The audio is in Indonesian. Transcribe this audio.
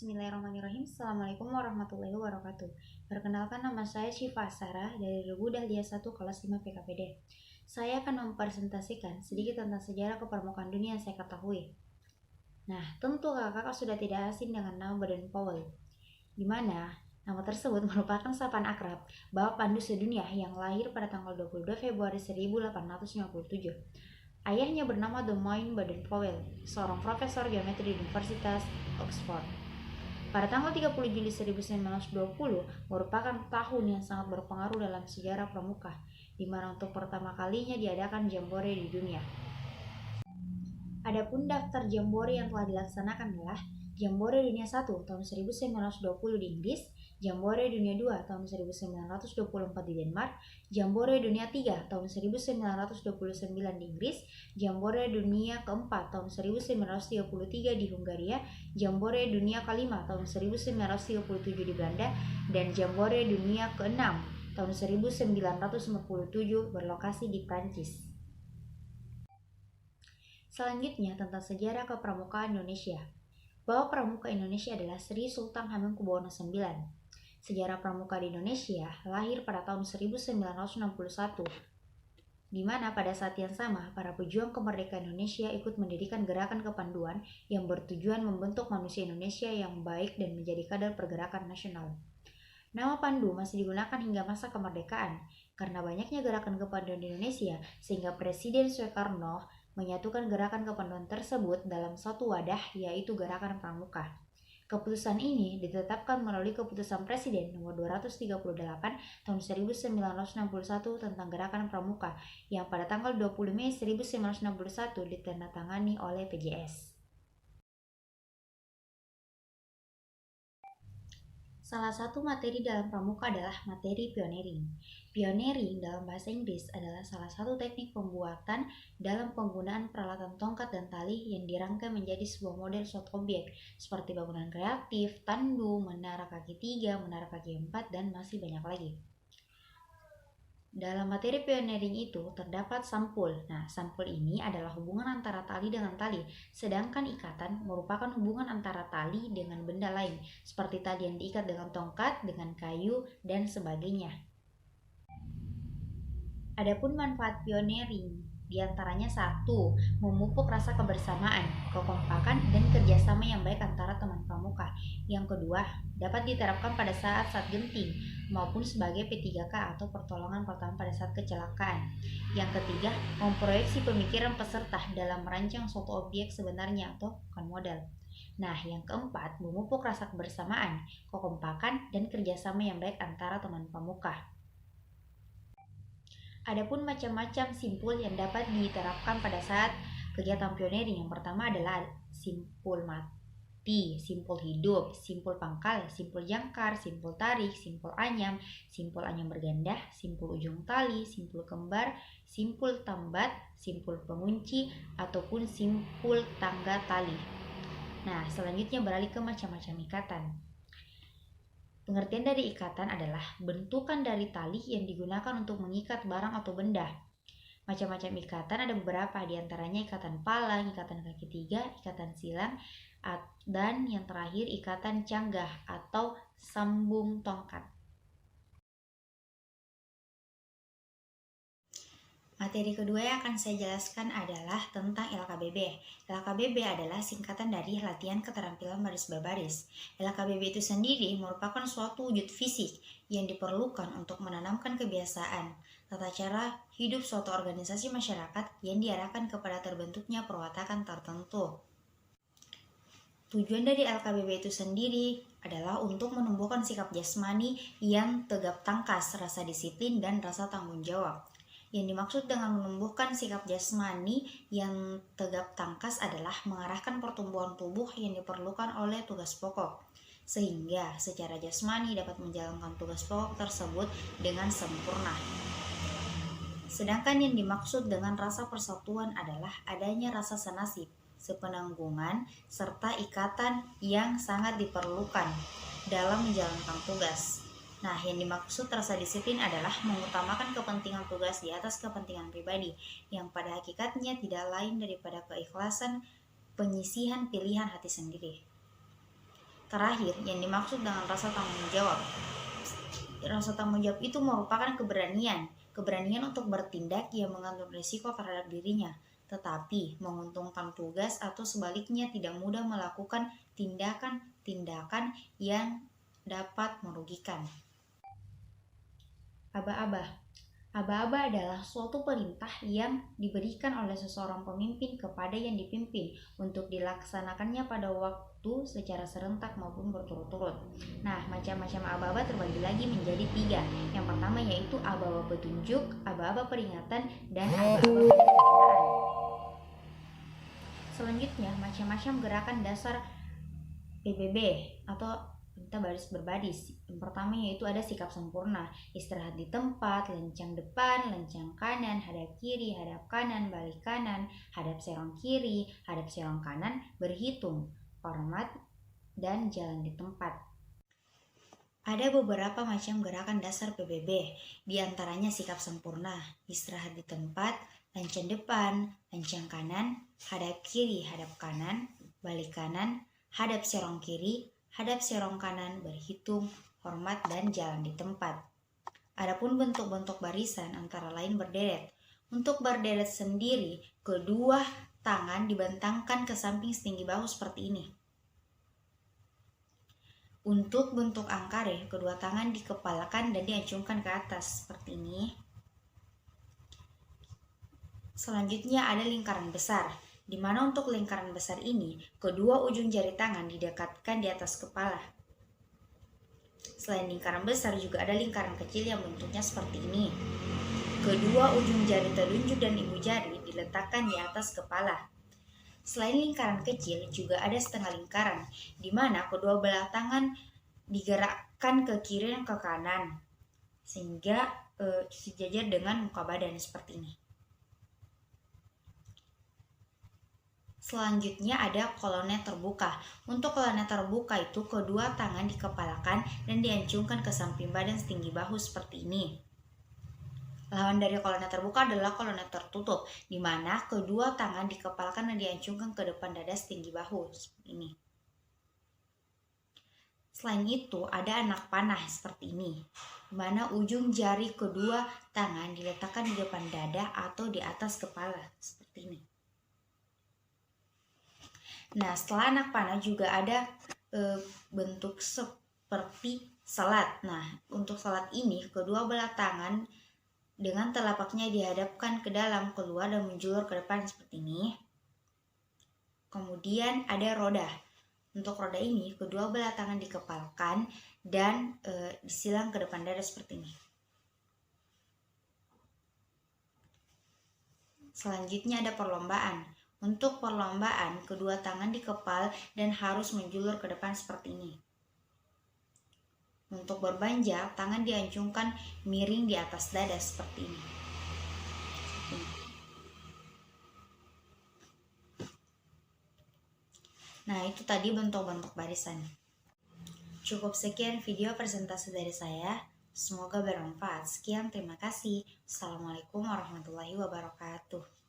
Bismillahirrahmanirrahim. Assalamualaikum warahmatullahi wabarakatuh. Perkenalkan, nama saya Syifa Sarah dari Regu Dahlia 1 kelas 5 PKPD. Saya akan mempresentasikan sedikit tentang sejarah kepermukaan dunia yang saya ketahui. Nah, tentu kakak sudah tidak asing dengan nama Baden-Powell, di mana nama tersebut merupakan sapaan akrab Bapak Pandu Sedunia yang lahir pada tanggal 22 Februari 1857. Ayahnya bernama Domain Baden-Powell, seorang profesor geometri di Universitas Oxford. Pada tanggal 30 Juli 1920 merupakan tahun yang sangat berpengaruh dalam sejarah pramuka, di mana untuk pertama kalinya diadakan jambore di dunia. Adapun daftar jambore yang telah dilaksanakan adalah Jambore Dunia 1 tahun 1920 di Inggris, Jambore Dunia 2 tahun 1924 di Denmark, Jambore Dunia 3 tahun 1929 di Inggris, Jambore Dunia keempat tahun 1933 di Hungaria, Jambore Dunia kelima tahun 1937 di Belanda, dan Jambore Dunia ke-6 tahun 1947 berlokasi di Prancis. Selanjutnya tentang sejarah kepramukaan Indonesia. Bahwa pramuka Indonesia adalah Sri Sultan Hamengkubuwono IX. Sejarah pramuka di Indonesia lahir pada tahun 1961, di mana pada saat yang sama para pejuang kemerdekaan Indonesia ikut mendirikan gerakan kepanduan yang bertujuan membentuk manusia Indonesia yang baik dan menjadi kader pergerakan nasional. Nama Pandu masih digunakan hingga masa kemerdekaan karena banyaknya gerakan kepanduan di Indonesia, sehingga Presiden Soekarno menyatukan gerakan kepanduan tersebut dalam satu wadah, yaitu Gerakan Pramuka. Keputusan ini ditetapkan melalui Keputusan Presiden nomor 238 tahun 1961 tentang Gerakan Pramuka yang pada tanggal 20 Mei 1961 ditandatangani oleh PJS. Salah satu materi dalam pramuka adalah materi pioneering. Pioneering dalam bahasa Inggris adalah salah satu teknik pembuatan dalam penggunaan peralatan tongkat dan tali yang dirangkai menjadi sebuah model suatu objek seperti bangunan kreatif, tandu, menara kaki 3, menara kaki 4, dan masih banyak lagi. Dalam materi pioneering itu terdapat sampul. Nah, sampul ini adalah hubungan antara tali dengan tali, sedangkan ikatan merupakan hubungan antara tali dengan benda lain, seperti tali yang diikat dengan tongkat, dengan kayu, dan sebagainya. Adapun manfaat pioneering, diantaranya 1. Memupuk rasa kebersamaan, kekompakan, dan kerjasama yang baik antara teman pramuka. Yang kedua, dapat diterapkan pada saat genting maupun sebagai P3K atau pertolongan pertama pada saat kecelakaan. Yang ketiga, memproyeksi pemikiran peserta dalam merancang suatu objek sebenarnya atau bukan model. Nah, yang keempat, memupuk rasa kebersamaan, kekompakan, dan kerjasama yang baik antara teman pramuka. Adapun macam-macam simpul yang dapat diterapkan pada saat kegiatan pioneering. Yang pertama adalah simpul mati, simpul hidup, simpul pangkal, simpul jangkar, simpul tarik, simpul anyam berganda, simpul ujung tali, simpul kembar, simpul tambat, simpul pengunci, ataupun simpul tangga tali. Nah, selanjutnya beralih ke macam-macam ikatan. Pengertian dari ikatan adalah bentukan dari tali yang digunakan untuk mengikat barang atau benda. Macam-macam ikatan ada beberapa, diantaranya ikatan palang, ikatan kaki 3, ikatan silang, dan yang terakhir ikatan canggah atau sambung tongkat. Materi kedua yang akan saya jelaskan adalah tentang LKBB. LKBB adalah singkatan dari latihan keterampilan baris babaris. LKBB itu sendiri merupakan suatu wujud fisik yang diperlukan untuk menanamkan kebiasaan, tata cara hidup suatu organisasi masyarakat yang diarahkan kepada terbentuknya perwatakan tertentu. Tujuan dari LKBB itu sendiri adalah untuk menumbuhkan sikap jasmani yang tegap tangkas, rasa disiplin, dan rasa tanggung jawab. Yang dimaksud dengan menumbuhkan sikap jasmani yang tegap tangkas adalah mengarahkan pertumbuhan tubuh yang diperlukan oleh tugas pokok, sehingga secara jasmani dapat menjalankan tugas pokok tersebut dengan sempurna. Sedangkan yang dimaksud dengan rasa persatuan adalah adanya rasa senasib, sepenanggungan, serta ikatan yang sangat diperlukan dalam menjalankan tugas. Nah, yang dimaksud rasa disiplin adalah mengutamakan kepentingan tugas di atas kepentingan pribadi, yang pada hakikatnya tidak lain daripada keikhlasan penyisihan pilihan hati sendiri. Terakhir, yang dimaksud dengan rasa tanggung jawab. Rasa tanggung jawab itu merupakan keberanian untuk bertindak yang mengandung risiko terhadap dirinya, tetapi menguntungkan tugas atau sebaliknya tidak mudah melakukan tindakan-tindakan yang dapat merugikan. Aba-aba. Aba-aba adalah suatu perintah yang diberikan oleh seseorang pemimpin kepada yang dipimpin untuk dilaksanakannya pada waktu secara serentak maupun berturut-turut. Nah, macam-macam aba-aba terbagi lagi menjadi 3. Yang pertama yaitu aba-aba petunjuk, aba-aba peringatan, dan aba-aba penyederhanaan. Selanjutnya, macam-macam gerakan dasar PBB atau perintah baris berbaris. Yang pertama yaitu ada sikap sempurna, istirahat di tempat, lencang depan, lencang kanan, hadap kiri, hadap kanan, balik kanan, hadap serong kiri, hadap serong kanan, berhitung, hormat, dan jalan di tempat. Ada beberapa macam gerakan dasar PBB, diantaranya sikap sempurna, istirahat di tempat, lencang depan, lencang kanan, hadap kiri, hadap kanan, balik kanan, hadap serong kiri, hadap serong kanan, berhitung, hormat, dan jalan di tempat. Adapun bentuk-bentuk barisan antara lain berderet. Untuk berderet sendiri, kedua tangan dibentangkan ke samping setinggi bahu seperti ini. Untuk bentuk angkare, kedua tangan dikepalakan dan diacungkan ke atas seperti ini. Selanjutnya ada lingkaran besar, di mana untuk lingkaran besar ini, kedua ujung jari tangan didekatkan di atas kepala. Selain lingkaran besar, juga ada lingkaran kecil yang bentuknya seperti ini. Kedua ujung jari telunjuk dan ibu jari diletakkan di atas kepala. Selain lingkaran kecil, juga ada setengah lingkaran, di mana kedua belah tangan digerakkan ke kiri dan ke kanan, sehingga sejajar dengan muka badan seperti ini. Selanjutnya ada kolonel terbuka. Untuk kolonel terbuka itu kedua tangan dikepalakan dan diacungkan ke samping badan setinggi bahu seperti ini. Lawan dari kolonel terbuka adalah kolonel tertutup, di mana kedua tangan dikepalakan dan diacungkan ke depan dada setinggi bahu seperti ini. Selain itu ada anak panah seperti ini, di mana ujung jari kedua tangan diletakkan di depan dada atau di atas kepala seperti ini. Nah, setelah anak panah juga ada bentuk seperti salat. Nah, untuk salat ini kedua belah tangan dengan telapaknya dihadapkan ke dalam, keluar, dan menjulur ke depan seperti ini. Kemudian ada roda. Untuk roda ini kedua belah tangan dikepalkan dan disilang ke depan dada seperti ini. Selanjutnya ada perlombaan. Untuk perlombaan, kedua tangan dikepal dan harus menjulur ke depan seperti ini. Untuk berbanja, tangan diacungkan miring di atas dada seperti ini. Nah, itu tadi bentuk-bentuk barisan. Cukup sekian video presentasi dari saya. Semoga bermanfaat. Sekian, terima kasih. Assalamualaikum warahmatullahi wabarakatuh.